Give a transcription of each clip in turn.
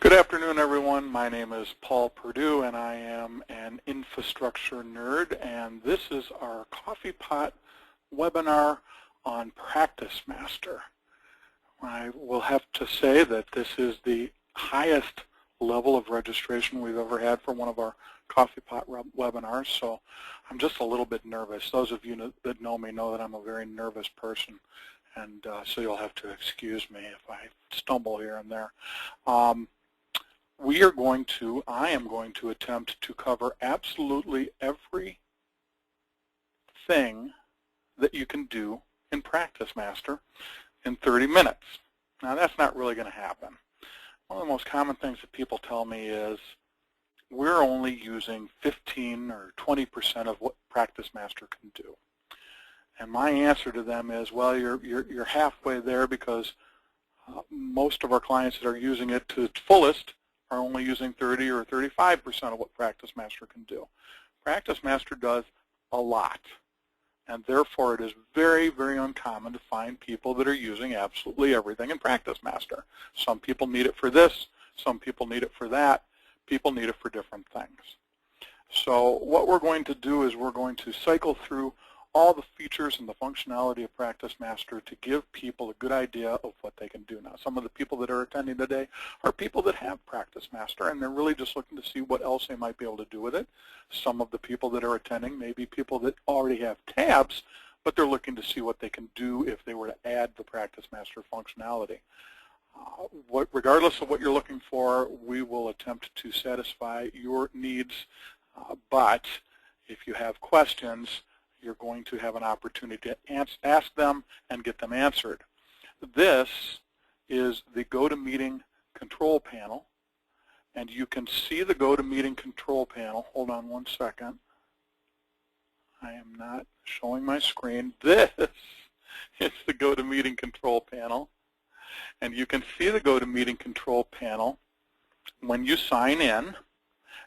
Good afternoon, everyone. My name is Paul Purdue, and I am an infrastructure nerd, and this is our Coffee Pot webinar on PracticeMaster. I will have to say that this is the highest level of registration we've ever had for one of our Coffee Pot webinars, so I'm just a little bit nervous. Those of you that know me know that I'm a very nervous person, and so you'll have to excuse me if I stumble here and there. I am going to attempt to cover absolutely everything that you can do in PracticeMaster in 30 minutes. Now that's not really going to happen. One of the most common things that people tell me is we're only using 15 or 20% of what PracticeMaster can do. And my answer to them is, well, you're halfway there, because most of our clients that are using it to its fullest are only using 30 or 35% of what PracticeMaster can do. PracticeMaster does a lot, and therefore it is very, very uncommon to find people that are using absolutely everything in PracticeMaster. Some people need it for this, some people need it for that, people need it for different things. So what we're going to do is we're going to cycle through all the features and the functionality of PracticeMaster to give people a good idea of what they can do. Now, some of the people that are attending today are people that have PracticeMaster, and they're really just looking to see what else they might be able to do with it. Some of the people that are attending may be people that already have tabs, but they're looking to see what they can do if they were to add the PracticeMaster functionality. Regardless of what you're looking for, we will attempt to satisfy your needs, but if you have questions, you're going to have an opportunity to ask them and get them answered. This is the GoToMeeting control panel, and you can see the GoToMeeting control panel. Hold on one second. I am not showing my screen. This is the GoToMeeting control panel, and you can see the GoToMeeting control panel when you sign in.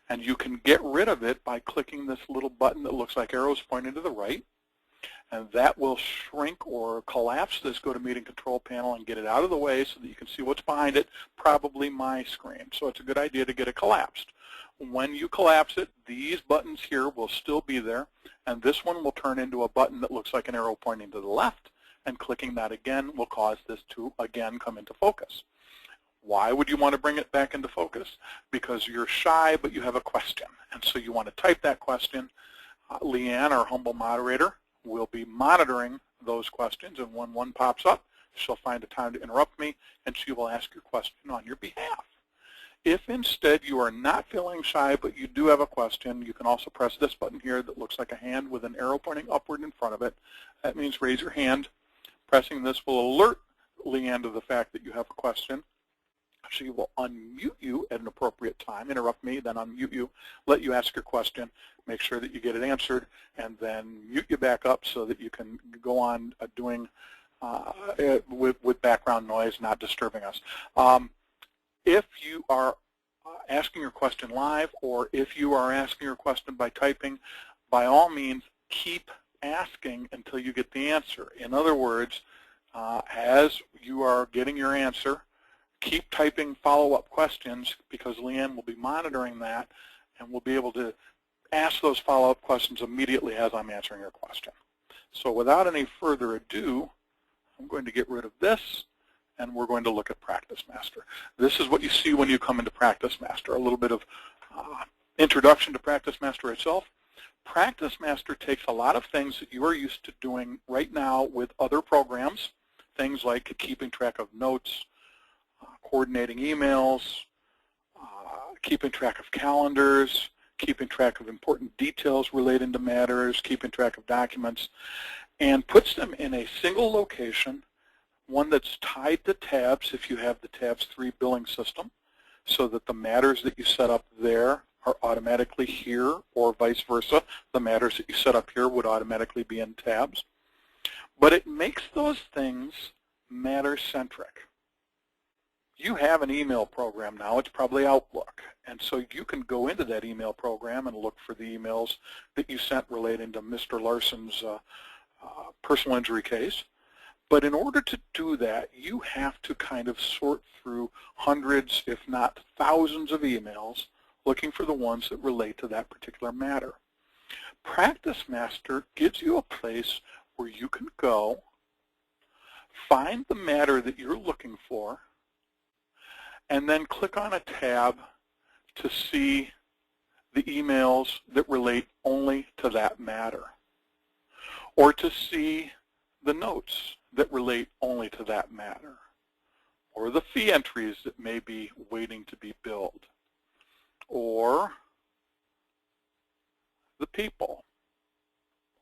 And you can get rid of it by clicking this little button that looks like arrows pointing to the right. And that will shrink or collapse this GoToMeeting control panel and get it out of the way so that you can see what's behind it, probably my screen. So it's a good idea to get it collapsed. When you collapse it, these buttons here will still be there, and this one will turn into a button that looks like an arrow pointing to the left, and clicking that again will cause this to again come into focus. Why would you want to bring it back into focus? Because you're shy, but you have a question. And so you want to type that question. Leanne, our humble moderator, will be monitoring those questions. And when one pops up, she'll find a time to interrupt me, and she will ask your question on your behalf. If instead you are not feeling shy, but you do have a question, you can also press this button here that looks like a hand with an arrow pointing upward in front of it. That means raise your hand. Pressing this will alert Leanne to the fact that you have a question. She will unmute you at an appropriate time, interrupt me, then unmute you, let you ask your question, make sure that you get it answered, and then mute you back up so that you can go on doing with background noise, not disturbing us. If you are asking your question live, or if you are asking your question by typing, by all means, keep asking until you get the answer. In other words, as you are getting your answer, keep typing follow-up questions, because Leanne will be monitoring that and will be able to ask those follow-up questions immediately as I'm answering your question. So without any further ado, I'm going to get rid of this, and we're going to look at PracticeMaster. This is what you see when you come into PracticeMaster, a little bit of introduction to PracticeMaster itself. PracticeMaster takes a lot of things that you are used to doing right now with other programs, things like keeping track of notes, coordinating emails, keeping track of calendars, keeping track of important details relating to matters, keeping track of documents, and puts them in a single location, one that's tied to tabs if you have the Tabs3 billing system, so that the matters that you set up there are automatically here, or vice versa. The matters that you set up here would automatically be in tabs. But it makes those things matter-centric. You have an email program now. It's probably Outlook. And so you can go into that email program and look for the emails that you sent relating to Mr. Larson's personal injury case. But in order to do that, you have to kind of sort through hundreds, if not thousands of emails, looking for the ones that relate to that particular matter. PracticeMaster gives you a place where you can go, find the matter that you're looking for, and then click on a tab to see the emails that relate only to that matter, or to see the notes that relate only to that matter, or the fee entries that may be waiting to be billed, or the people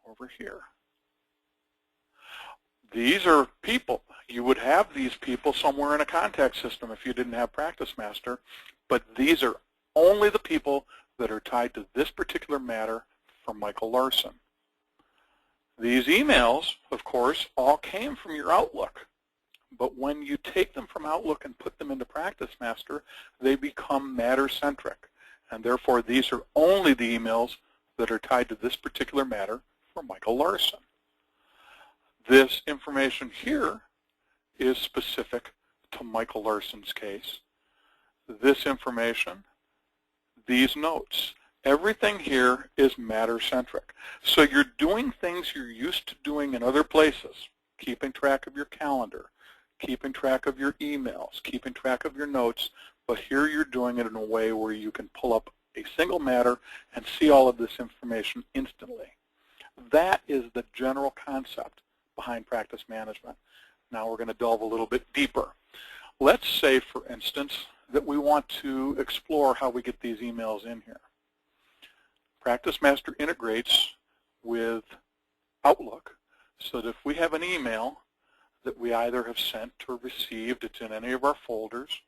over here. These are people. You would have these people somewhere in a contact system if you didn't have PracticeMaster, but these are only the people that are tied to this particular matter from Michael Larson. These emails, of course, all came from your Outlook, but when you take them from Outlook and put them into PracticeMaster, they become matter-centric, and therefore these are only the emails that are tied to this particular matter from Michael Larson. This information here is specific to Michael Larson's case. This information, these notes, everything here is matter-centric. So you're doing things you're used to doing in other places, keeping track of your calendar, keeping track of your emails, keeping track of your notes, but here you're doing it in a way where you can pull up a single matter and see all of this information instantly. That is the general concept behind practice management. Now we're going to delve a little bit deeper. Let's say, for instance, that we want to explore how we get these emails in here. PracticeMaster integrates with Outlook so that if we have an email that we either have sent or received, it's in any of our folders,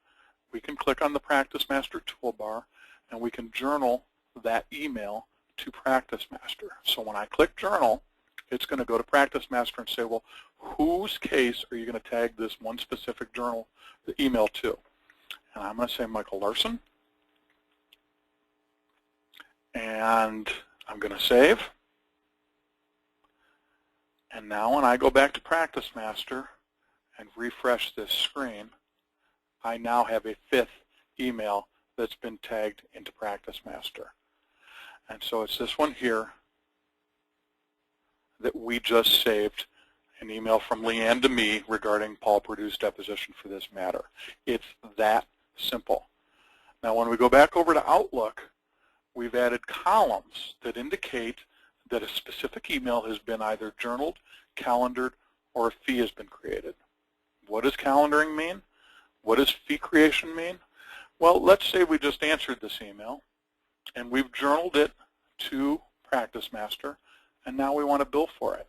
we can click on the PracticeMaster toolbar and we can journal that email to PracticeMaster. So when I click journal, it's going to go to PracticeMaster and say, well, whose case are you going to tag this one specific journal, the email to? And I'm going to say Michael Larson. And I'm going to save. And now when I go back to PracticeMaster and refresh this screen, I now have a fifth email that's been tagged into PracticeMaster. And so it's this one here that we just saved, an email from Leanne to me regarding Paul Purdue's deposition for this matter. It's that simple. Now when we go back over to Outlook, we've added columns that indicate that a specific email has been either journaled, calendared, or a fee has been created. What does calendaring mean? What does fee creation mean? Well, let's say we just answered this email and we've journaled it to PracticeMaster, and now we want to bill for it.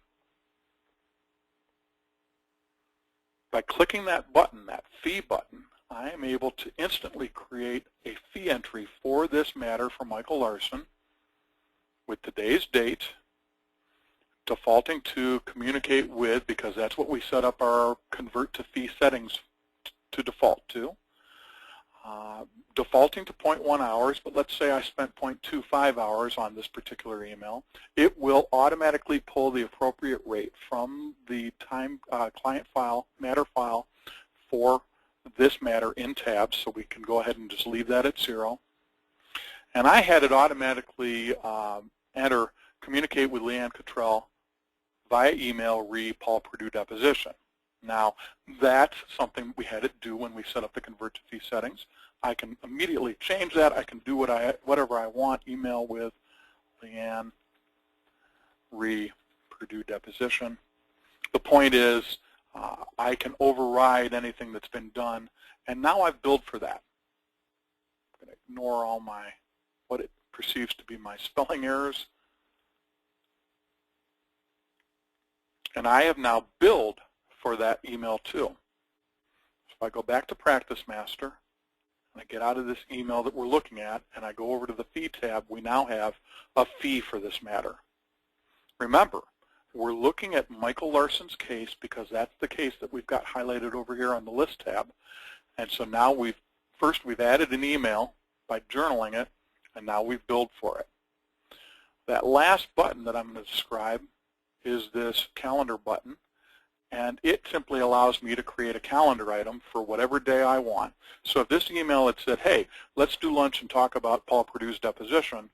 By clicking that button, that fee button, I am able to instantly create a fee entry for this matter for Michael Larson with today's date, defaulting to communicate with, because that's what we set up our convert to fee settings to default to. Defaulting to 0.1 hours, but let's say I spent 0.25 hours on this particular email. It will automatically pull the appropriate rate from the client file, matter file for this matter in tabs, so we can go ahead and just leave that at 0. And I had it automatically communicate with Leanne Cottrell via email re Paul Purdue deposition. Now, that's something we had it do when we set up the convert to fee settings. I can immediately change that. I can do whatever I want, email with Leanne re Purdue deposition. The point is I can override anything that's been done, and now I've billed for that. I'm going to ignore all what it perceives to be my spelling errors. And I have now billed for that email too. So if I go back to PracticeMaster and I get out of this email that we're looking at and I go over to the fee tab, we now have a fee for this matter. Remember, we're looking at Michael Larson's case because that's the case that we've got highlighted over here on the list tab. And so now we've added an email by journaling it, and now we've billed for it. That last button that I'm going to describe is this calendar button. and it simply allows me to create a calendar item for whatever day I want. So if this email had said, hey, let's do lunch and talk about Paul Purdue's deposition,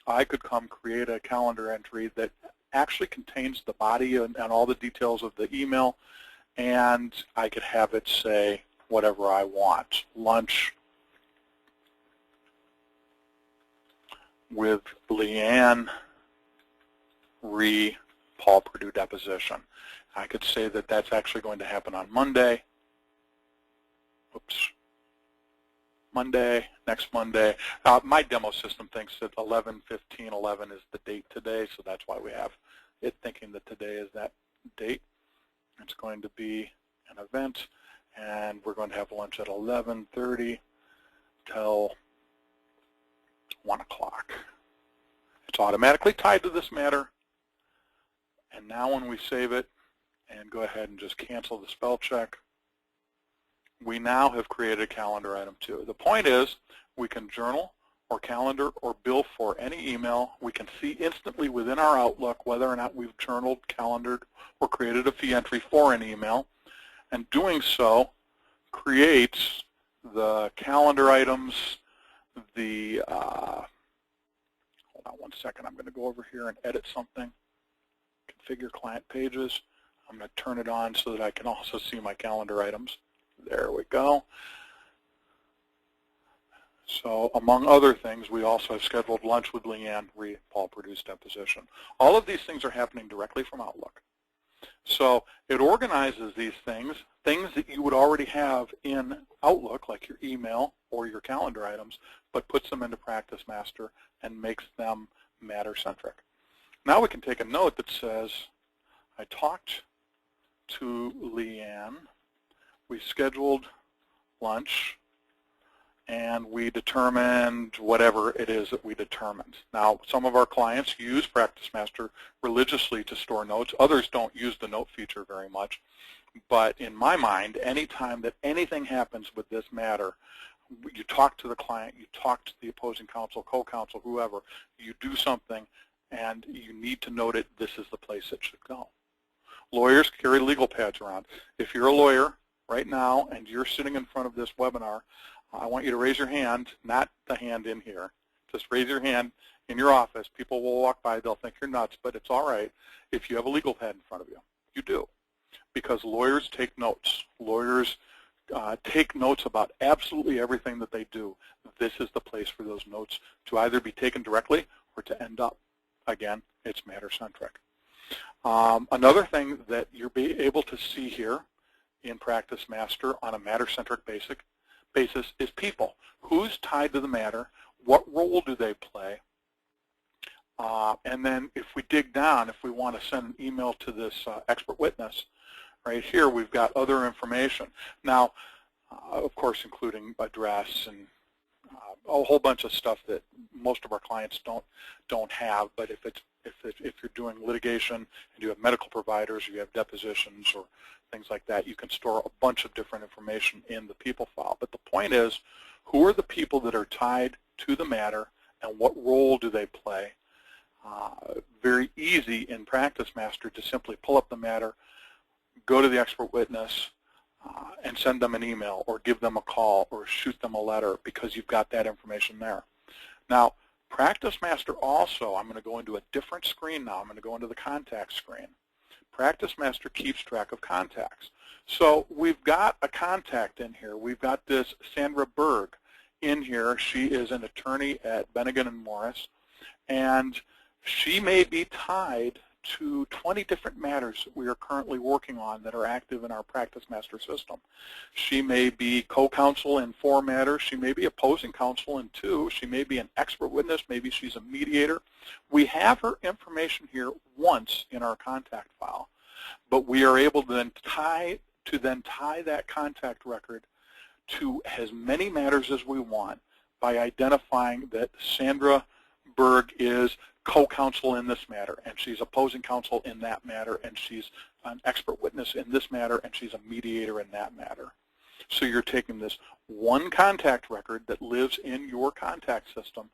I could come create a calendar entry that actually contains the body and all the details of the email, and I could have it say whatever I want. Lunch with Leanne re Paul Purdue deposition. I could say that that's actually going to happen on Monday. Oops. Monday, next Monday. My demo system thinks that 11/15/11 is the date today, so that's why we have it thinking that today is that date. It's going to be an event, and we're going to have lunch at 11:30 till 1 o'clock. It's automatically tied to this matter, and now when we save it and go ahead and just cancel the spell check, we now have created a calendar item too. The point is we can journal or calendar or bill for any email. We can see instantly within our Outlook whether or not we've journaled, calendared, or created a fee entry for an email. And doing so creates the calendar items, the, hold on one second, I'm going to go over here and edit something. Configure client pages. I'm going to turn it on so that I can also see my calendar items. There we go. So among other things, we also have scheduled lunch with Leanne re Paul Purdue's deposition. All of these things are happening directly from Outlook. So it organizes these things that you would already have in Outlook, like your email or your calendar items, but puts them into PracticeMaster and makes them matter-centric. Now we can take a note that says, I talked to Leanne, we scheduled lunch, and we determined whatever it is that we determined. Now, some of our clients use PracticeMaster religiously to store notes. Others don't use the note feature very much. But in my mind, anytime that anything happens with this matter, you talk to the client, you talk to the opposing counsel, co-counsel, whoever, you do something, and you need to note it, this is the place it should go. Lawyers carry legal pads around. If you're a lawyer right now and you're sitting in front of this webinar, I want you to raise your hand, not the hand in here. Just raise your hand in your office. People will walk by, they'll think you're nuts, but it's all right if you have a legal pad in front of you. You do, because lawyers take notes. Lawyers take notes about absolutely everything that they do. This is the place for those notes to either be taken directly or to end up. Again, it's matter-centric. Another thing that you'll be able to see here in PracticeMaster on a matter-centric basis is people. Who's tied to the matter? What role do they play? And then if we dig down, if we want to send an email to this expert witness, right here we've got other information. Now, of course, including address and a whole bunch of stuff that most of our clients don't have. But if you're doing litigation and you have medical providers, you have depositions or things like that, you can store a bunch of different information in the people file. But the point is, who are the people that are tied to the matter and what role do they play? Very easy in PracticeMaster to simply pull up the matter, go to the expert witness, and send them an email or give them a call or shoot them a letter because you've got that information there. Now, PracticeMaster also, I'm going to go into a different screen now. I'm going to go into the contact screen. PracticeMaster keeps track of contacts. So we've got a contact in here. We've got this Sandra Berg in here. She is an attorney at Bennigan & Morris, and she may be tied to 20 different matters that we are currently working on that are active in our PracticeMaster system. She may be co-counsel in 4 matters. She may be opposing counsel in 2. She may be an expert witness. Maybe she's a mediator. We have her information here once in our contact file, but we are able to then tie that contact record to as many matters as we want by identifying that Sandra Berg is co-counsel in this matter, and she's opposing counsel in that matter, and she's an expert witness in this matter, and she's a mediator in that matter. So you're taking this one contact record that lives in your contact system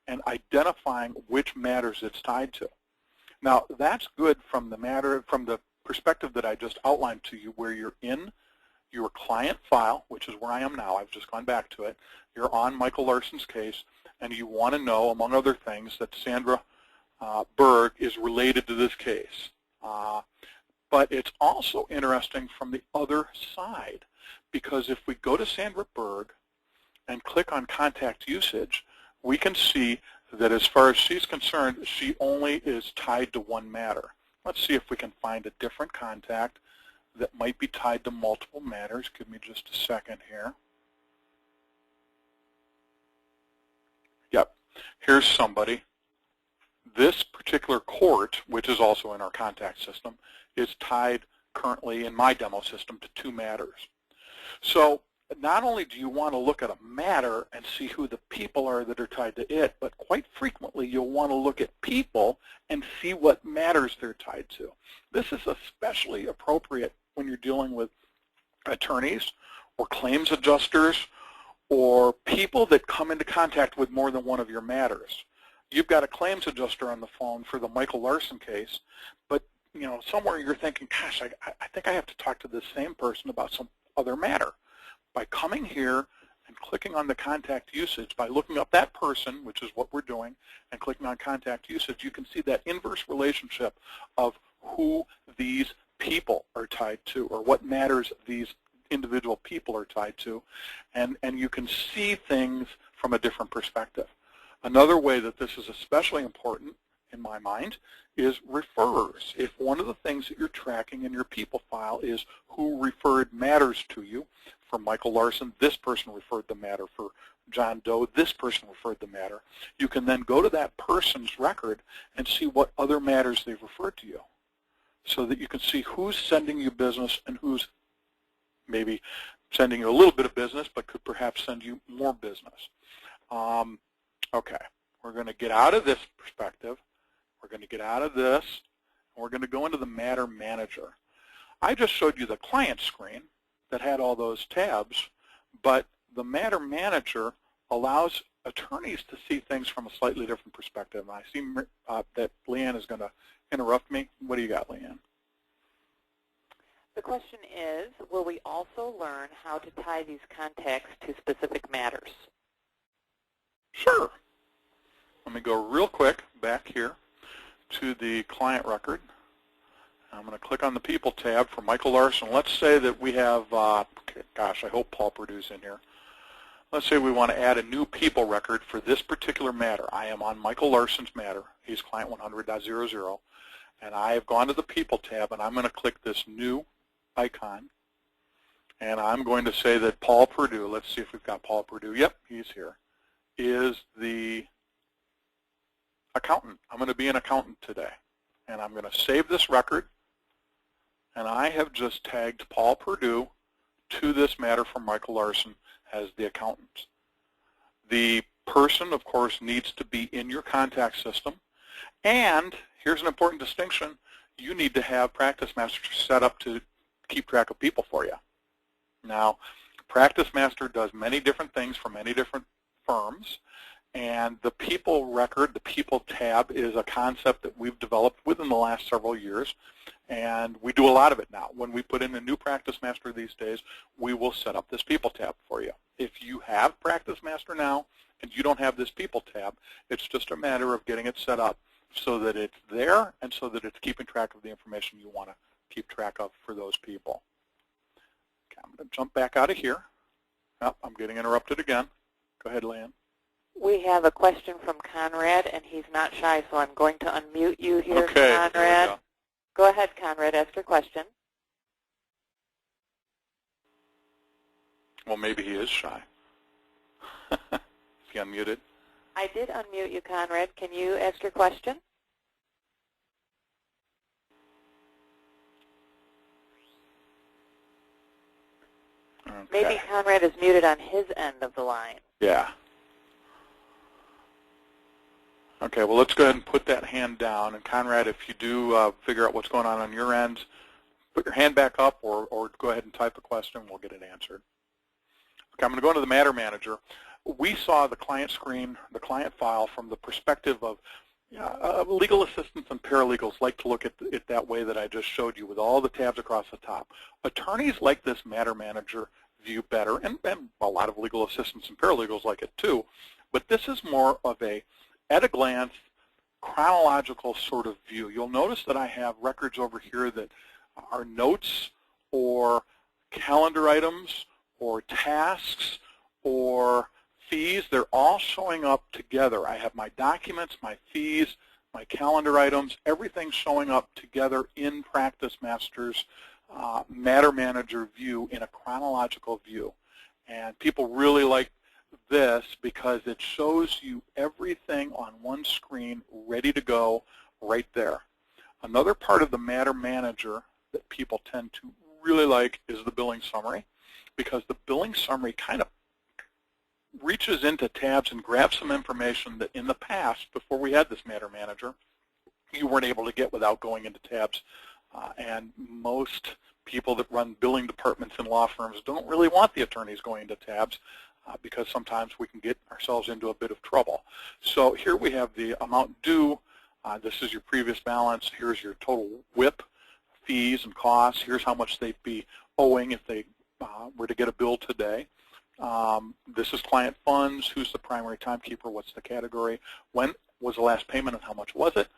and identifying which matters it's tied to. Now, that's good from the perspective that I just outlined to you, where you're in your client file, which is where I am now. I've just gone back to it. You're on Michael Larson's case, and you want to know, among other things, that Sandra Berg is related to this case. But it's also interesting from the other side, because if we go to Sandra Berg and click on contact usage, we can see that as far as she's concerned, she only is tied to one matter. Let's see if we can find a different contact that might be tied to multiple matters. Give me just a second here. Yep, here's somebody. This particular court, which is also in our contact system, is tied currently in my demo system to 2 matters. So not only do you want to look at a matter and see who the people are that are tied to it, but quite frequently you'll want to look at people and see what matters they're tied to. This is especially appropriate when you're dealing with attorneys or claims adjusters or people that come into contact with more than one of your matters. You've got a claims adjuster on the phone for the Michael Larson case, but somewhere you're thinking, gosh, I think I have to talk to this same person about some other matter. By coming here and clicking on the contact usage, by looking up that person, which is what we're doing, and clicking on contact usage, you can see that inverse relationship of who these people are tied to, or what matters these individual people are tied to, and you can see things from a different perspective. Another way that this is especially important, in my mind, is referrers. If one of the things that you're tracking in your people file is who referred matters to you, for Michael Larson, this person referred the matter. For John Doe, this person referred the matter. You can then go to that person's record and see what other matters they've referred to you, so that you can see who's sending you business and who's maybe sending you a little bit of business but could perhaps send you more business. Okay, we're going to get out of this perspective. We're going to get out of this, and we're going to go into the Matter Manager. I just showed you the client screen that had all those tabs, but the Matter Manager allows attorneys to see things from a slightly different perspective. And I see that Leanne is going to interrupt me. What do you got, Leanne? The question is, will we also learn how to tie these contacts to specific matters? Sure. Let me go real quick back here to the client record. I'm going to click on the People tab for Michael Larson. Let's say that we have, gosh, I hope Paul Purdue's in here. Let's say we want to add a new People record for this particular matter. I am on Michael Larson's matter. He's client 100.00. And I have gone to the People tab, and I'm going to click this new icon. And I'm going to say that Paul Purdue, let's see if we've got Paul Purdue. Yep, he's here, is the accountant. I'm going to be an accountant today. And I'm going to save this record. And I have just tagged Paul Purdue to this matter from Michael Larson as the accountant. The person, of course, needs to be in your contact system. And here's an important distinction. You need to have PracticeMaster set up to keep track of people for you. Now, PracticeMaster does many different things for many different firms. And the People record, the People tab, is a concept that we've developed within the last several years. And we do a lot of it now. When we put in a new PracticeMaster these days, we will set up this People tab for you. If you have PracticeMaster now and you don't have this People tab, it's just a matter of getting it set up so that it's there and so that it's keeping track of the information you want to keep track of for those people. Okay, I'm going to jump back out of here. Oh, I'm getting interrupted again. Go ahead, Leanne. We have a question from Conrad, and he's not shy, so I'm going to unmute you here, okay, Conrad. Go ahead, Conrad. Ask your question. Well, maybe he is shy. Is he unmuted? I did unmute you, Conrad. Can you ask your question? Okay. Maybe Conrad is muted on his end of the line. Yeah. Okay, well, let's go ahead and put that hand down. And Conrad, if you do figure out what's going on your end, put your hand back up or go ahead and type a question. We'll get it answered. Okay, I'm going to go into the Matter Manager. We saw the client screen, the client file, from the perspective of Yeah, legal assistants and paralegals like to look at it that way that I just showed you with all the tabs across the top. Attorneys like this matter manager view better, and a lot of legal assistants and paralegals like it too, but this is more of a at a glance chronological sort of view. You'll notice that I have records over here that are notes or calendar items or tasks or fees. They're all showing up together. I have my documents, my fees, my calendar items, everything showing up together in PracticeMaster's Matter Manager view in a chronological view. And people really like this because it shows you everything on one screen ready to go right there. Another part of the Matter Manager that people tend to really like is the billing summary, because the billing summary kind of reaches into tabs and grabs some information that in the past, before we had this Matter Manager, you weren't able to get without going into tabs. And most people that run billing departments in law firms don't really want the attorneys going into tabs because sometimes we can get ourselves into a bit of trouble. So here we have the amount due. This is your previous balance. Here's your total WIP, fees and costs. Here's how much they'd be owing if they were to get a bill today. This is client funds. Who's the primary timekeeper? What's the category? When was the last payment and how much was it?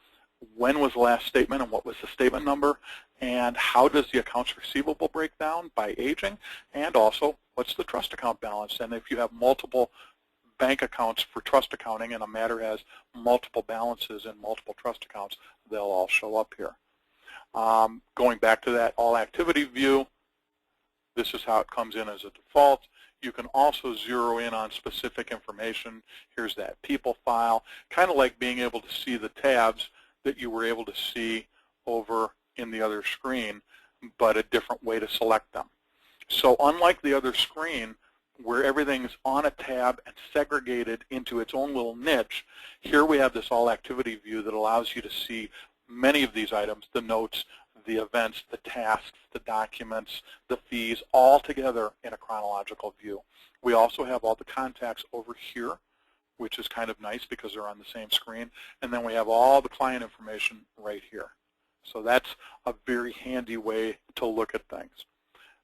When was the last statement and what was the statement number? And how does the accounts receivable break down by aging? And also, what's the trust account balance? And if you have multiple bank accounts for trust accounting and a matter has multiple balances in multiple trust accounts, they'll all show up here. Going back to that all activity view, this is how it comes in as a default. You can also zero in on specific information. Here's that people file, kind of like being able to see the tabs that you were able to see over in the other screen, but a different way to select them. So unlike the other screen, where everything's on a tab and segregated into its own little niche, here we have this all activity view that allows you to see many of these items, the notes, the events, the tasks, the documents, the fees, all together in a chronological view. We also have all the contacts over here, which is kind of nice because they're on the same screen. And then we have all the client information right here. So that's a very handy way to look at things.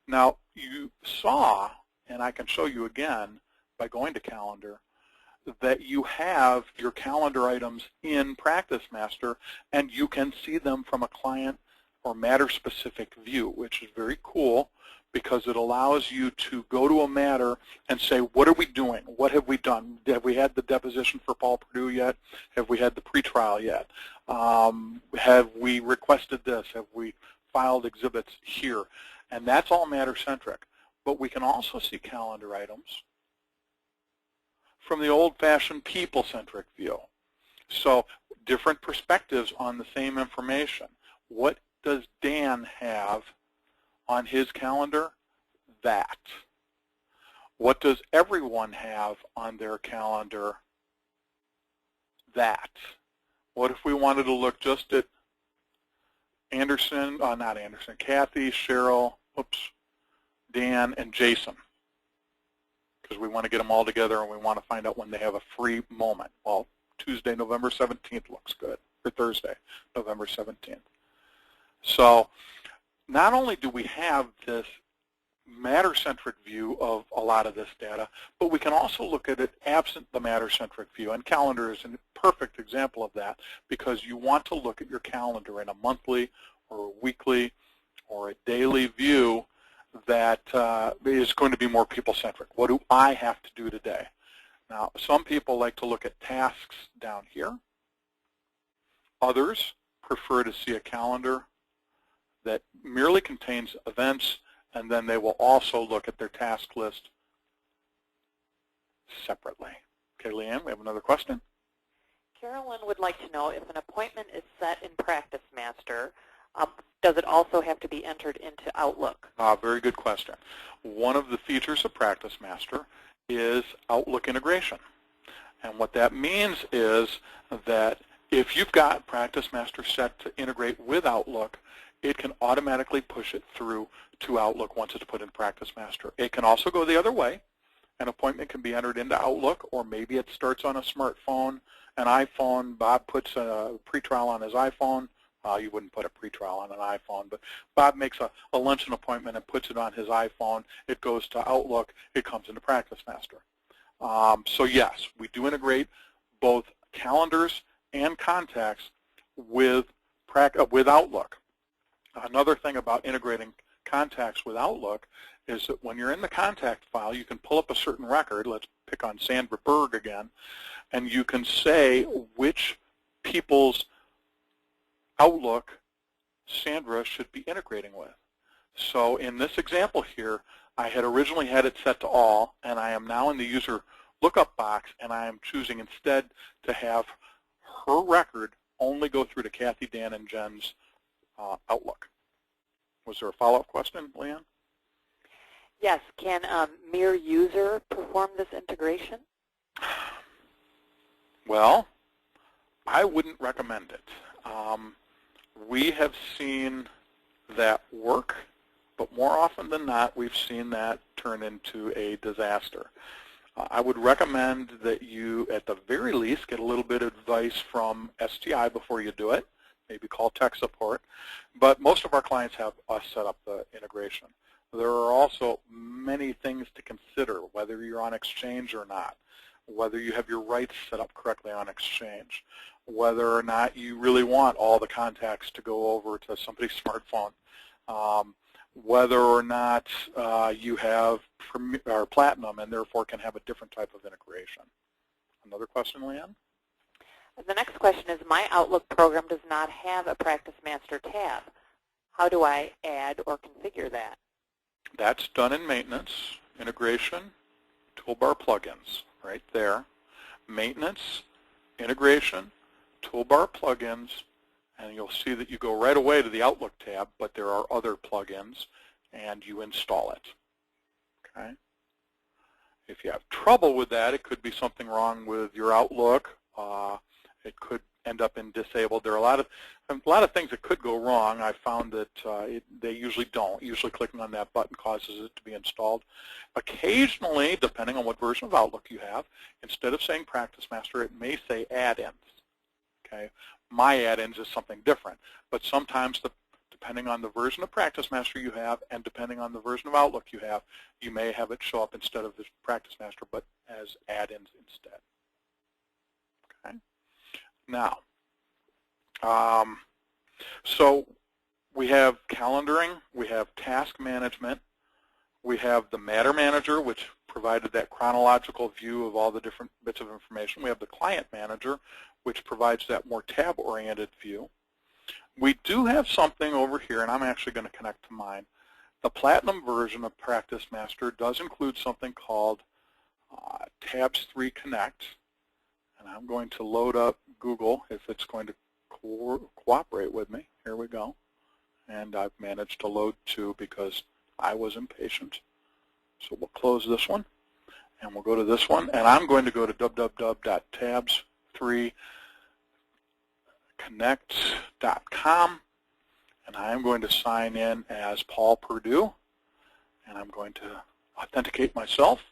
Now, you saw, and I can show you again by going to calendar, that you have your calendar items in PracticeMaster, and you can see them from a client or matter-specific view, which is very cool because it allows you to go to a matter and say, what are we doing? What have we done? Have we had the deposition for Paul Purdue yet? Have we had the pretrial yet? Have we requested this? Have we filed exhibits here? And that's all matter-centric. But we can also see calendar items from the old-fashioned people-centric view. So different perspectives on the same information. What does Dan have on his calendar? That. What does everyone have on their calendar? That. What if we wanted to look just at Anderson, not Anderson, Kathy, Cheryl, Dan, and Jason? Because we want to get them all together and we want to find out when they have a free moment. Well, Tuesday, November 17th looks good, or Thursday, November 17th. So not only do we have this matter-centric view of a lot of this data, but we can also look at it absent the matter-centric view. And calendar is a perfect example of that because you want to look at your calendar in a monthly or a weekly or a daily view that is going to be more people-centric. What do I have to do today? Now, some people like to look at tasks down here. Others prefer to see a calendar that merely contains events, and then they will also look at their task list separately. Okay, Leanne, we have another question. Carolyn would like to know if an appointment is set in PracticeMaster, does it also have to be entered into Outlook? Very good question. One of the features of PracticeMaster is Outlook integration. And what that means is that if you've got PracticeMaster set to integrate with Outlook, it can automatically push it through to Outlook once it's put in PracticeMaster. It can also go the other way. An appointment can be entered into Outlook, or maybe it starts on a smartphone an iPhone. Bob puts a pretrial on his iPhone. You wouldn't put a pretrial on an iPhone, but Bob makes a luncheon appointment and puts it on his iPhone. It goes to Outlook. It comes into PracticeMaster. So yes, we do integrate both calendars and contacts with Outlook. Another thing about integrating contacts with Outlook is that when you're in the contact file, you can pull up a certain record. Let's pick on Sandra Berg again, and you can say which people's Outlook Sandra should be integrating with. So in this example here, I had originally had it set to all, and I am now in the user lookup box, and I am choosing instead to have her record only go through to Kathy, Dan, and Jen's Outlook. Was there a follow-up question, Leanne? Yes. Can a mere user perform this integration? Well, I wouldn't recommend it. We have seen that work, but more often than not, we've seen that turn into a disaster. I would recommend that you, at the very least, get a little bit of advice from STI before you do it. Maybe call tech support. But most of our clients have us set up the integration. There are also many things to consider, whether you're on Exchange or not, whether you have your rights set up correctly on Exchange, whether or not you really want all the contacts to go over to somebody's smartphone, whether or not you have Platinum and therefore can have a different type of integration. Another question, Leanne? The next question is, my Outlook program does not have a PracticeMaster tab. How do I add or configure that? That's done in maintenance, integration, toolbar plugins, right there. Maintenance, integration, toolbar plugins, and you'll see that you go right away to the Outlook tab, but there are other plugins, and you install it. Okay. If you have trouble with that, it could be something wrong with your Outlook. It could end up in disabled. There are a lot of things that could go wrong. I found that they usually don't. Usually clicking on that button causes it to be installed. Occasionally, depending on what version of Outlook you have, instead of saying PracticeMaster, it may say add-ins. Okay, my add-ins is something different. But sometimes, depending on the version of PracticeMaster you have and depending on the version of Outlook you have, you may have it show up instead of as PracticeMaster, but as add-ins instead. Okay. Now, so we have calendaring, we have task management, we have the matter manager, which provided that chronological view of all the different bits of information. We have the client manager, which provides that more tab-oriented view. We do have something over here, and I'm actually going to connect to mine. The Platinum version of PracticeMaster does include something called Tabs3 Connect. And I'm going to load up Google if it's going to cooperate with me. Here we go. And I've managed to load two because I was impatient. So we'll close this one, and we'll go to this one. And I'm going to go to www.tabs3connect.com, and I'm going to sign in as Paul Purdue, and I'm going to authenticate myself.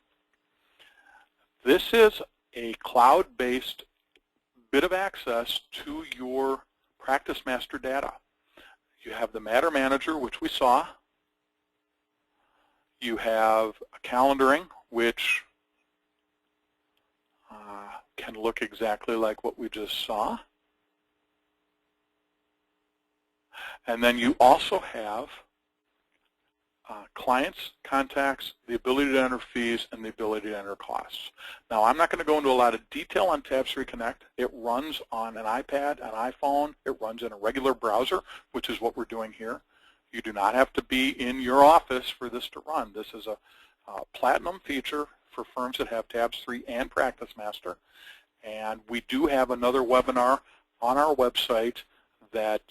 This is a cloud-based bit of access to your PracticeMaster data. You have the Matter Manager, which we saw. You have a calendaring, which can look exactly like what we just saw. And then you also have clients, contacts, the ability to enter fees, and the ability to enter costs. Now, I'm not going to go into a lot of detail on Tabs3 Connect. It runs on an iPad, an iPhone. It runs in a regular browser, which is what we're doing here. You do not have to be in your office for this to run. This is a Platinum feature for firms that have Tabs3 and PracticeMaster. And we do have another webinar on our website that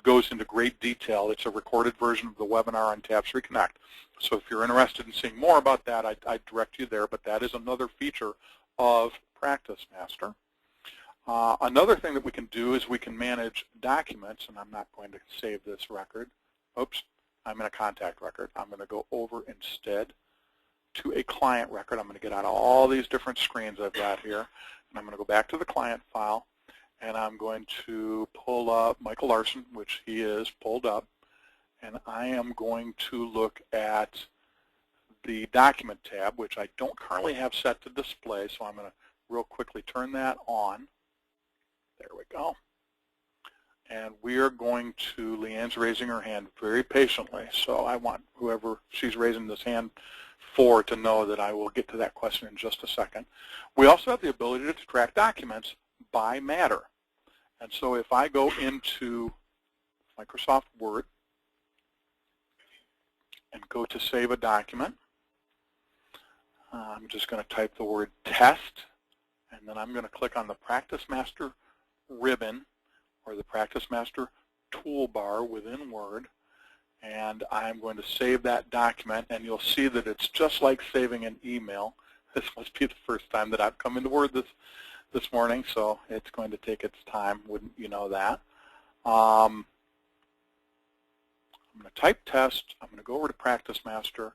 goes into great detail. It's a recorded version of the webinar on Tabs3 Connect. So if you're interested in seeing more about that, I'd direct you there, but that is another feature of PracticeMaster. Another thing that we can do is we can manage documents, and I'm not going to save this record. Oops, I'm in a contact record. I'm going to go over instead to a client record. I'm going to get out of all these different screens I've got here, and I'm going to go back to the client file, and I'm going to pull up Michael Larson, which he is pulled up, and I am going to look at the document tab, which I don't currently have set to display, so I'm going to real quickly turn that on. There we go. And we are going to, Leanne's raising her hand very patiently, so I want whoever she's raising this hand for to know that I will get to that question in just a second. We also have the ability to track documents by matter. And so if I go into Microsoft Word and go to save a document, I'm just going to type the word test, and then I'm going to click on the PracticeMaster ribbon or the PracticeMaster toolbar within Word, and I'm going to save that document, and you'll see that it's just like saving an email. This must be the first time that I've come into Word this morning, so it's going to take its time, wouldn't you know that. I'm going to type test, I'm going to go over to PracticeMaster,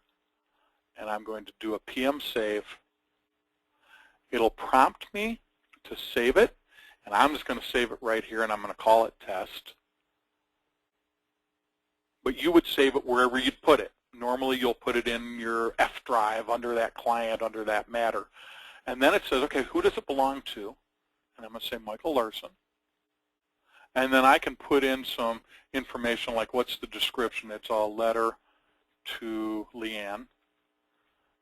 and I'm going to do a PM save. It'll prompt me to save it, and I'm just going to save it right here, and I'm going to call it test. But you would save it wherever you'd put it. Normally you'll put it in your F drive under that client, under that matter. And then it says, okay, who does it belong to? And I'm going to say Michael Larson. And then I can put in some information like what's the description. It's a letter to Leanne.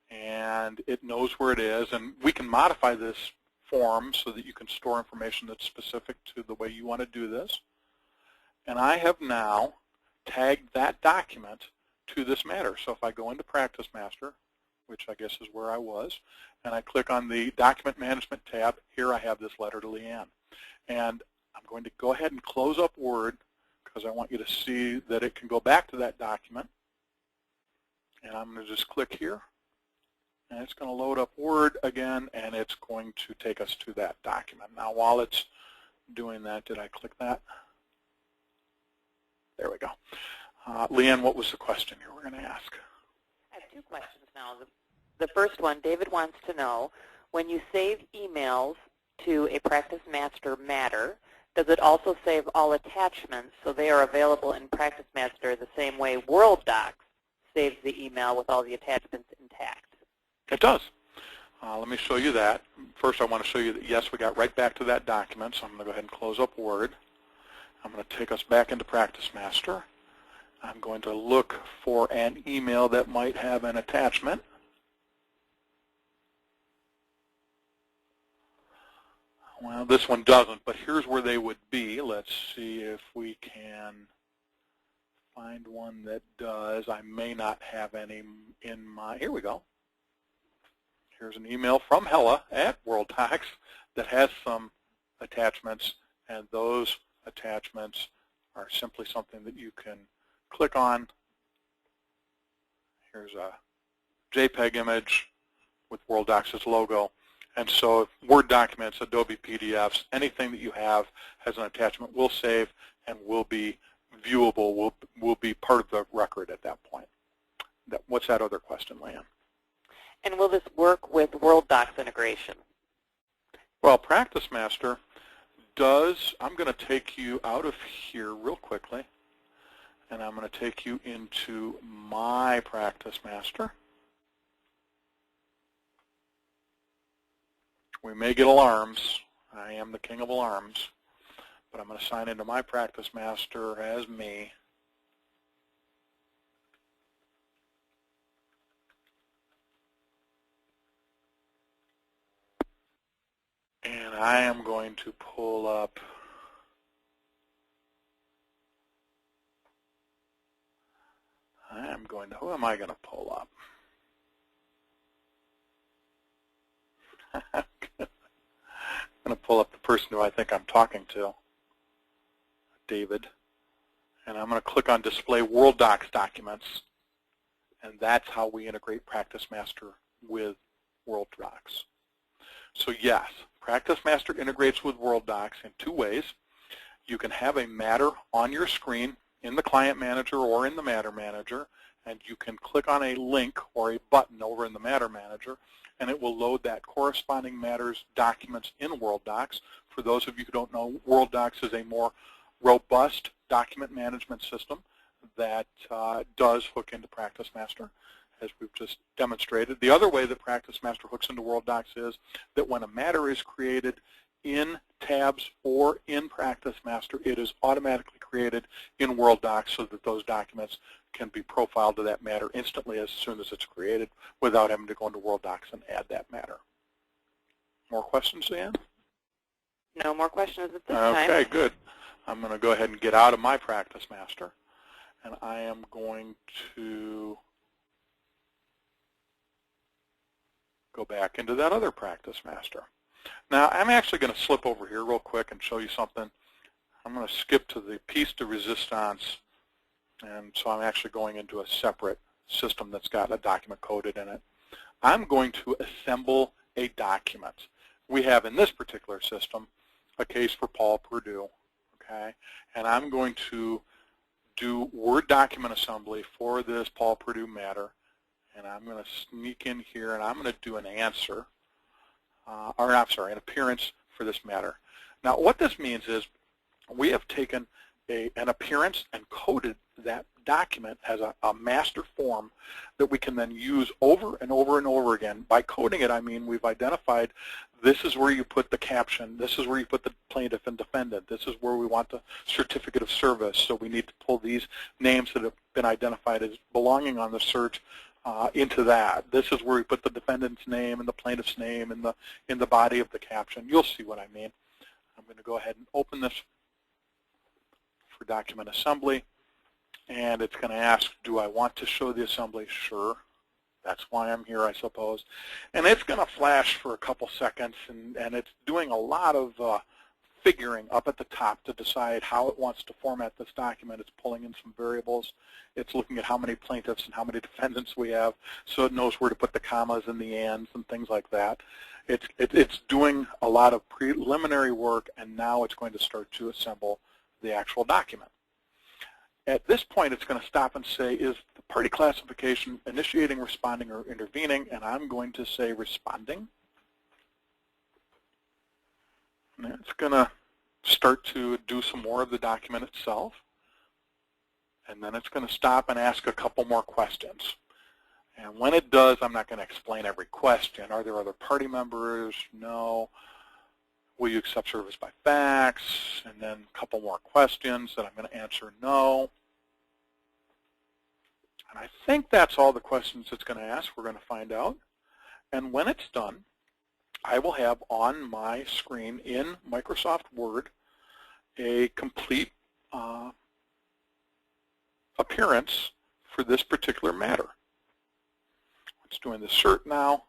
And it knows where it is. And we can modify this form so that you can store information that's specific to the way you want to do this. And I have now tagged that document to this matter. So if I go into PracticeMaster, which I guess is where I was, and I click on the Document Management tab, here I have this letter to Leanne. And I'm going to go ahead and close up Word because I want you to see that it can go back to that document. And I'm going to just click here. And it's going to load up Word again, and it's going to take us to that document. Now, while it's doing that, did I click that? There we go. Leanne, what was the question you were going to ask? I have two questions now. The first one, David wants to know, when you save emails to a PracticeMaster matter, does it also save all attachments so they are available in PracticeMaster the same way World Docs saves the email with all the attachments intact? It does. Let me show you that. First, I want to show you that, yes, we got right back to that document, so I'm going to go ahead and close up Word. I'm going to take us back into PracticeMaster. I'm going to look for an email that might have an attachment. Well, this one doesn't, but here's where they would be. Let's see if we can find one that does. I may not have any in my, here we go. Here's an email from Hella at World Docs that has some attachments, and those attachments are simply something that you can click on. Here's a JPEG image with World Docs' logo. And so Word documents, Adobe PDFs, anything that you have has an attachment will save and will be viewable, will be part of the record at that point. What's that other question, Leanne? And will this work with World Docs integration? Well, PracticeMaster does, I'm going to take you out of here real quickly, and I'm going to take you into my PracticeMaster. We may get alarms. I am the king of alarms, but I'm going to sign into my PracticeMaster as me. And I am going to pull up who am I going to pull up? I'm going to pull up the person who I think I'm talking to, David. And I'm going to click on Display World Docs Documents. And that's how we integrate PracticeMaster with World Docs. So yes, PracticeMaster integrates with World Docs in two ways. You can have a matter on your screen in the Client Manager or in the Matter Manager, and you can click on a link or a button over in the Matter Manager, and it will load that corresponding Matters documents in World Docs. For those of you who don't know, World Docs is a more robust document management system that does hook into PracticeMaster, as we've just demonstrated. The other way that PracticeMaster hooks into World Docs is that when a matter is created in Tabs or in PracticeMaster, it is automatically created in World Docs so that those documents can be profiled to that matter instantly as soon as it's created without having to go into World Docs and add that matter. More questions, Ann? No more questions at this time. Okay, good. I'm going to go ahead and get out of my PracticeMaster, and I am going to go back into that other PracticeMaster. Now, I'm actually going to slip over here real quick and show you something. I'm going to skip to the piece de resistance, and so I'm actually going into a separate system that's got a document coded in it. I'm going to assemble a document. We have in this particular system a case for Paul Purdue, okay? And I'm going to do Word document assembly for this Paul Purdue matter, and I'm going to sneak in here and I'm going to do an answer, an appearance for this matter. Now, what this means is we have taken an appearance and coded that document as a master form that we can then use over and over and over again. By coding it, I mean we've identified this is where you put the caption, this is where you put the plaintiff and defendant, this is where we want the certificate of service, so we need to pull these names that have been identified as belonging on the cert into that. This is where we put the defendant's name and the plaintiff's name in the body of the caption. You'll see what I mean. I'm going to go ahead and open this for document assembly, and it's going to ask, do I want to show the assembly? Sure. That's why I'm here, I suppose. And it's going to flash for a couple seconds, and it's doing a lot of figuring up at the top to decide how it wants to format this document. It's pulling in some variables. It's looking at how many plaintiffs and how many defendants we have, so it knows where to put the commas and the ands and things like that. It's doing a lot of preliminary work, and now it's going to start to assemble the actual document. At this point, it's going to stop and say, is the party classification initiating, responding, or intervening? And I'm going to say responding. And it's going to start to do some more of the document itself. And then it's going to stop and ask a couple more questions. And when it does, I'm not going to explain every question. Are there other party members? No. Will you accept service by fax? And then a couple more questions that I'm going to answer no. And I think that's all the questions it's going to ask. We're going to find out. And when it's done, I will have on my screen in Microsoft Word a complete appearance for this particular matter. It's doing the cert now.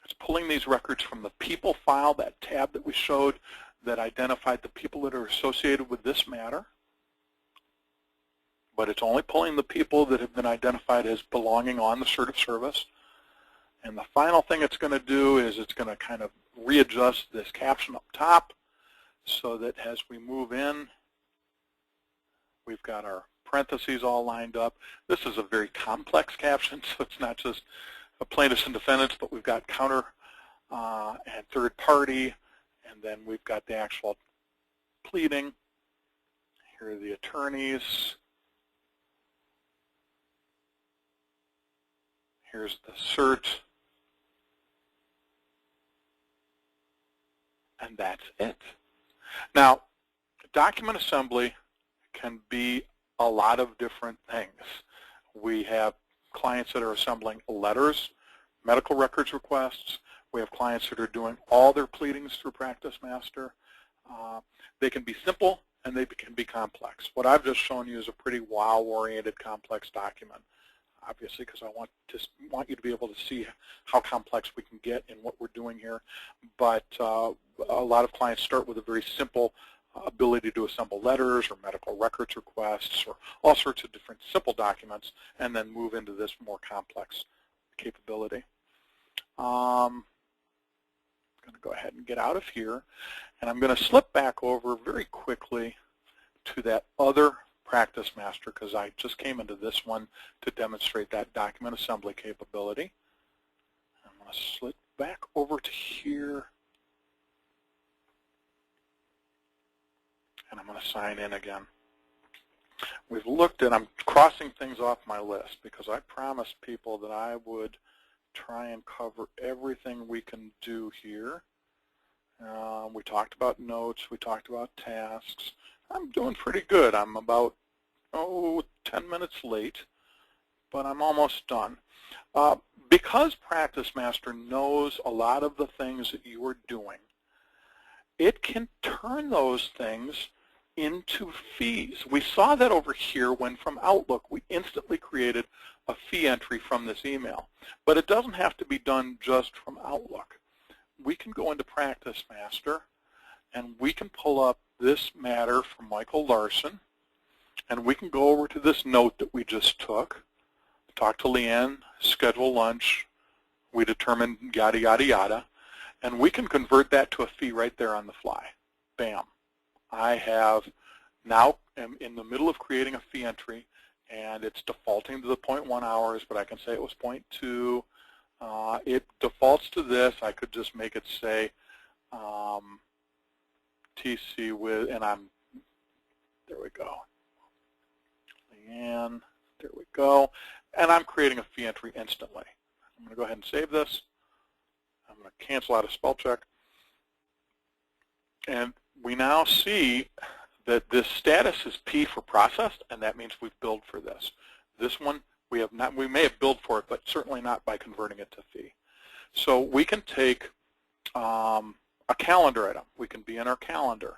It's pulling these records from the people file, that tab that we showed that identified the people that are associated with this matter. But it's only pulling the people that have been identified as belonging on the cert of service. And the final thing it's going to do is it's going to kind of readjust this caption up top so that as we move in, we've got our parentheses all lined up. This is a very complex caption, so it's not just plaintiffs and defendants, but we've got counter and third party, and then we've got the actual pleading. Here are the attorneys. Here's the cert. And that's it. Now, document assembly can be a lot of different things. We have clients that are assembling letters, medical records requests. We have clients that are doing all their pleadings through PracticeMaster. They can be simple and they can be complex. What I've just shown you is a pretty wow-oriented complex document, obviously, because I want you to be able to see how complex we can get in what we're doing here. But a lot of clients start with a very simple ability to assemble letters or medical records requests or all sorts of different simple documents and then move into this more complex capability. I'm going to go ahead and get out of here, and I'm going to slip back over very quickly to that other PracticeMaster because I just came into this one to demonstrate that document assembly capability. I'm going to slip back over to here, and I'm going to sign in again. We've looked at, I'm crossing things off my list because I promised people that I would try and cover everything we can do here. We talked about notes, we talked about tasks. I'm doing pretty good. I'm about 10 minutes late, but I'm almost done. Because PracticeMaster knows a lot of the things that you are doing, it can turn those things into fees. We saw that over here when from Outlook we instantly created a fee entry from this email. But it doesn't have to be done just from Outlook. We can go into PracticeMaster and we can pull up this matter from Michael Larson, and we can go over to this note that we just took, talk to Leanne, schedule lunch, we determined yada yada yada, and we can convert that to a fee right there on the fly. Bam. I have now am in the middle of creating a fee entry, and it's defaulting to the 0.1 hours, but I can say it was 0.2. It defaults to this. I could just make it say TC with, and there we go. Leanne, there we go. And I'm creating a fee entry instantly. I'm going to go ahead and save this. I'm going to cancel out a spell check. And we now see that this status is P for processed, and that means we've billed for this. This one, we have not. We may have billed for it, but certainly not by converting it to fee. So we can take a calendar item. We can be in our calendar,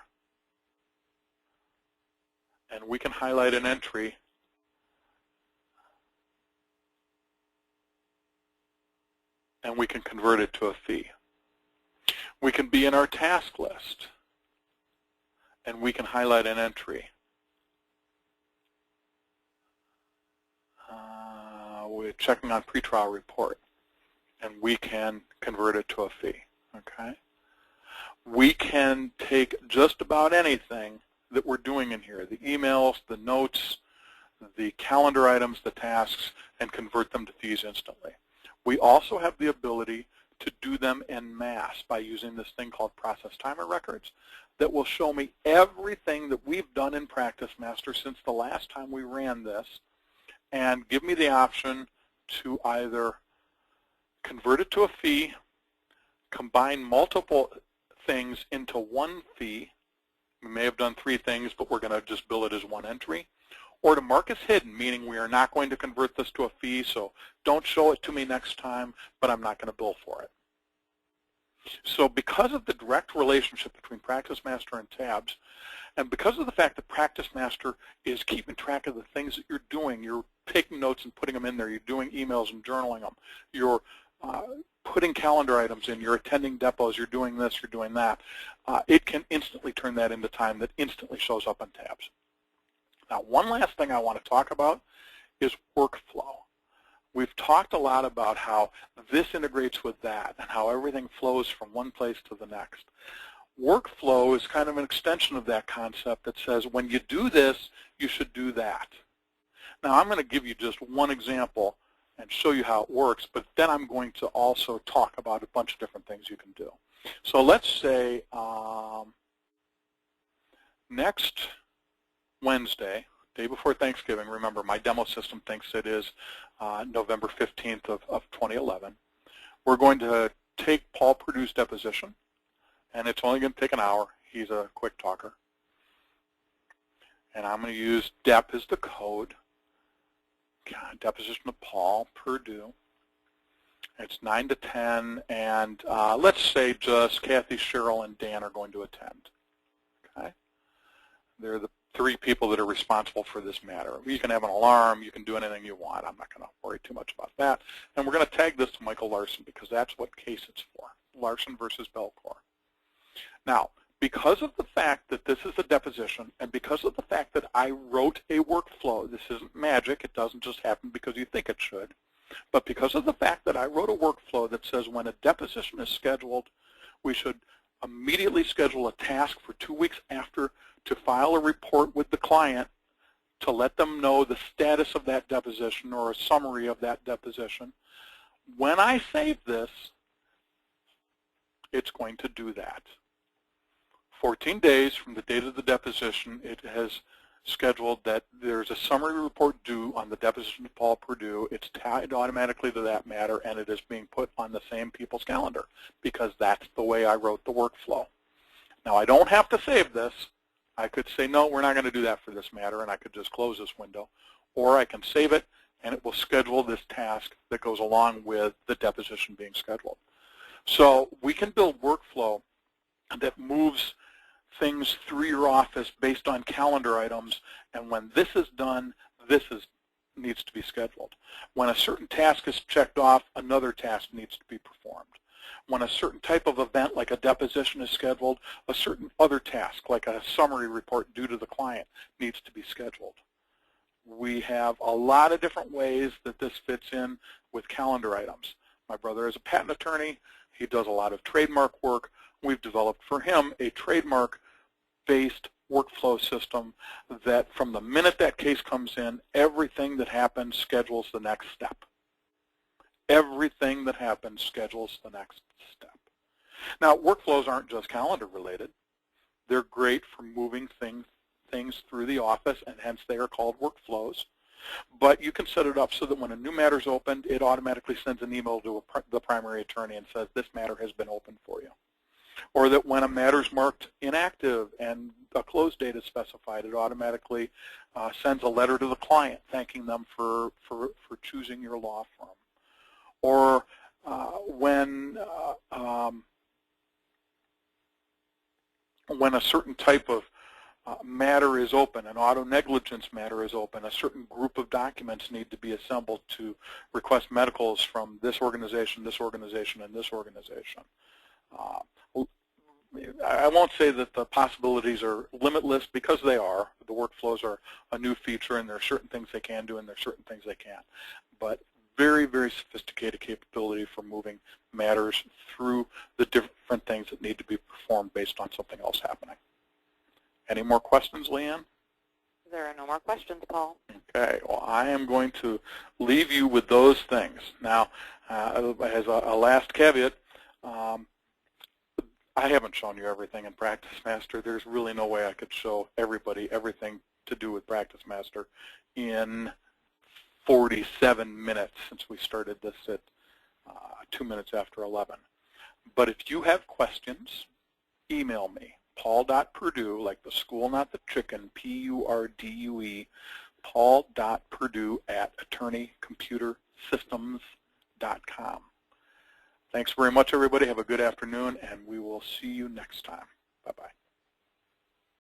and we can highlight an entry, and we can convert it to a fee. We can be in our task list, and we can highlight an entry. We're checking on pretrial report, and we can convert it to a fee. Okay. We can take just about anything that we're doing in here, the emails, the notes, the calendar items, the tasks, and convert them to fees instantly. We also have the ability to do them en masse by using this thing called process timer records that will show me everything that we've done in PracticeMaster since the last time we ran this, and give me the option to either convert it to a fee, combine multiple things into one fee. We may have done 3 things, but we're going to just bill it as one entry, or to mark as hidden, meaning we are not going to convert this to a fee, so don't show it to me next time, but I'm not going to bill for it. So because of the direct relationship between PracticeMaster and Tabs, and because of the fact that PracticeMaster is keeping track of the things that you're doing, you're taking notes and putting them in there, you're doing emails and journaling them, you're putting calendar items in, you're attending depots, you're doing this, you're doing that, it can instantly turn that into time that instantly shows up on Tabs. Now, one last thing I want to talk about is workflow. We've talked a lot about how this integrates with that and how everything flows from one place to the next. Workflow is kind of an extension of that concept that says when you do this, you should do that. Now, I'm going to give you just one example and show you how it works, but then I'm going to also talk about a bunch of different things you can do. So let's say next Wednesday, day before Thanksgiving, remember my demo system thinks it is November 15th of 2011, we're going to take Paul Purdue's deposition, and it's only going to take an hour. He's a quick talker. And I'm going to use DEP as the code. Deposition of Paul Purdue. It's 9 to 10, and let's say just Kathy, Cheryl, and Dan are going to attend. Okay? They're the 3 people that are responsible for this matter. You can have an alarm. You can do anything you want. I'm not going to worry too much about that. And we're going to tag this to Michael Larson because that's what case it's for, Larson versus Belcourt. Now, because of the fact that this is a deposition, and because of the fact that I wrote a workflow, this isn't magic, it doesn't just happen because you think it should, but because of the fact that I wrote a workflow that says when a deposition is scheduled, we should immediately schedule a task for 2 weeks after to file a report with the client to let them know the status of that deposition or a summary of that deposition. When I save this, it's going to do that. 14 days from the date of the deposition, it has scheduled that there's a summary report due on the deposition of Paul Purdue. It's tied automatically to that matter, and it is being put on the same people's calendar because that's the way I wrote the workflow. Now, I don't have to save this. I could say, no, we're not going to do that for this matter, and I could just close this window. Or I can save it, and it will schedule this task that goes along with the deposition being scheduled. So we can build workflow that moves things through your office based on calendar items, and when this is done, needs to be scheduled. When a certain task is checked off, another task needs to be performed. When a certain type of event, like a deposition, is scheduled, a certain other task, like a summary report due to the client, needs to be scheduled. We have a lot of different ways that this fits in with calendar items. My brother is a patent attorney. He does a lot of trademark work. We've developed for him a trademark-based workflow system that from the minute that case comes in, everything that happens schedules the next step. Everything that happens schedules the next step. Now, workflows aren't just calendar related. They're great for moving things through the office, and hence they are called workflows. But you can set it up so that when a new matter is opened, it automatically sends an email to the primary attorney and says, this matter has been opened for you. Or that when a matter is marked inactive and a close date is specified, it automatically sends a letter to the client thanking them for choosing your law firm. Or when a certain type of matter is open, an auto negligence matter is open, a certain group of documents need to be assembled to request medicals from this organization, and this organization. I won't say that the possibilities are limitless, because they are. The workflows are a new feature, and there are certain things they can do and there are certain things they can't. But very, very sophisticated capability for moving matters through the different things that need to be performed based on something else happening. Any more questions, Leanne? There are no more questions, Paul. Okay, well, I am going to leave you with those things. Now, as a last caveat, I haven't shown you everything in PracticeMaster. There's really no way I could show everybody everything to do with PracticeMaster in 47 minutes, since we started this at 2 minutes after 11. But if you have questions, email me, paul.purdue, like the school, not the chicken, P-U-R-D-U-E, paul.purdue@attorneycomputersystems.com. Thanks very much, everybody. Have a good afternoon, and we will see you next time. Bye-bye.